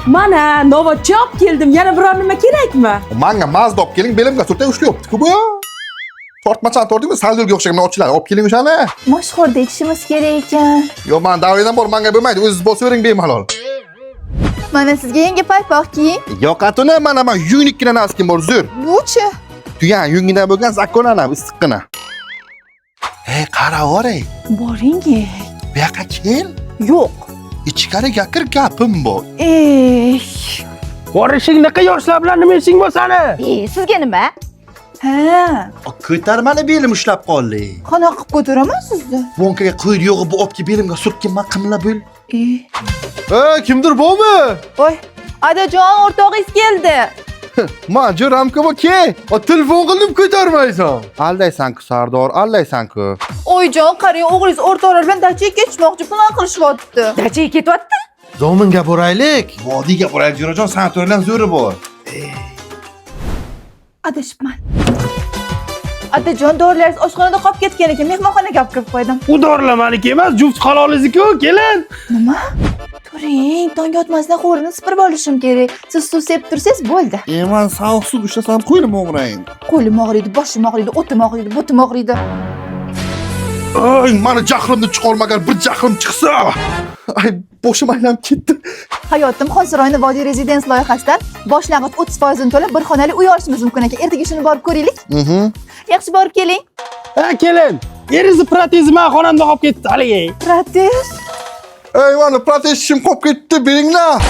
Mana novotchi olib keldim. Yana biror nima kerakmi? Menga Mazda olib keling, belimga surtay ushlayapti-ku bu. Tortmasan tortdingmi? Saldurga o'xshagan ochlar olib keling o'shani. Mashhurda ekishimiz kerak ekan. Yo, men davriydan bor, menga bo'lmaydi. O'zingiz bosavering bemalol. Mana sizga yangi paypoq kiying. Yo'q, atuna, mana yungnikkina naskim bor, zur. Bu-chi? Tugan yungidan bo'lgan zakkonana, issiqqina. Hey, qara-voray. Boring. Bu yoqqa kel. Yo'q. Ichkariga kir, gapim bor. Borishing naqa yoshlar bilan nima ishing bor sani? Sizga nima? Ha, Ko'tarmani belim ushlab qoldi. qanaqa qilib ko'taraman sizni? Bonkaga qo'ydi yo'g'i bu olib belimga surtganman, qimla bo'l. Kimdir bormi? Voy, Adajon, o'rtog'ingiz keldi. Majur ramka bu ke. Telefon qilib ko'tarmaysan. Aldaysan-ku Sardor, aldaysan-ku. Oyjon, qarang, o'g'lingiz o'rtoqlar bilan dachaga ketishmoqchi plan qilishyapti. Dachaga ketyapti? Zominga boraylik. Vodiyga boraylik, Jo'rajon, sanatoriydan zo'ri bor. Adashibman. Adajon, dorilaringiz oshxonada qolib ketgan ekan, mehmonxonaga olib kirib qo'ydim. U dorilar meniki emas, juft haloliziku, kelin. Nima? Turing, tong yotmasdan xo'rini sipirib olishim kerak. Siz suv sepib tursangiz bo'ldi. Men sovuq suv ushlasam qo'lim og'raydi. Qo'lim og'riydi, boshim og'riydi, o'tim og'riydi, butim og'riydi. Ay, meni jahlimni chiqarmagan bir jahlim chiqsa. Ay, boshim aylanib ketdi. Hayotim Xonsaroyni Vodiy Residence loyihasidan boshlang'ich 30% to'lab bir xonali uy olishimiz mumkin ekan. Ertaga shuni borib ko'raylik. Yaxshi borib keling. Ha, kelin. Eringizni protezi men xonamda qolib ketdi, haligi. Protez. Ey, meni protezim qolib ketdi, beringlar.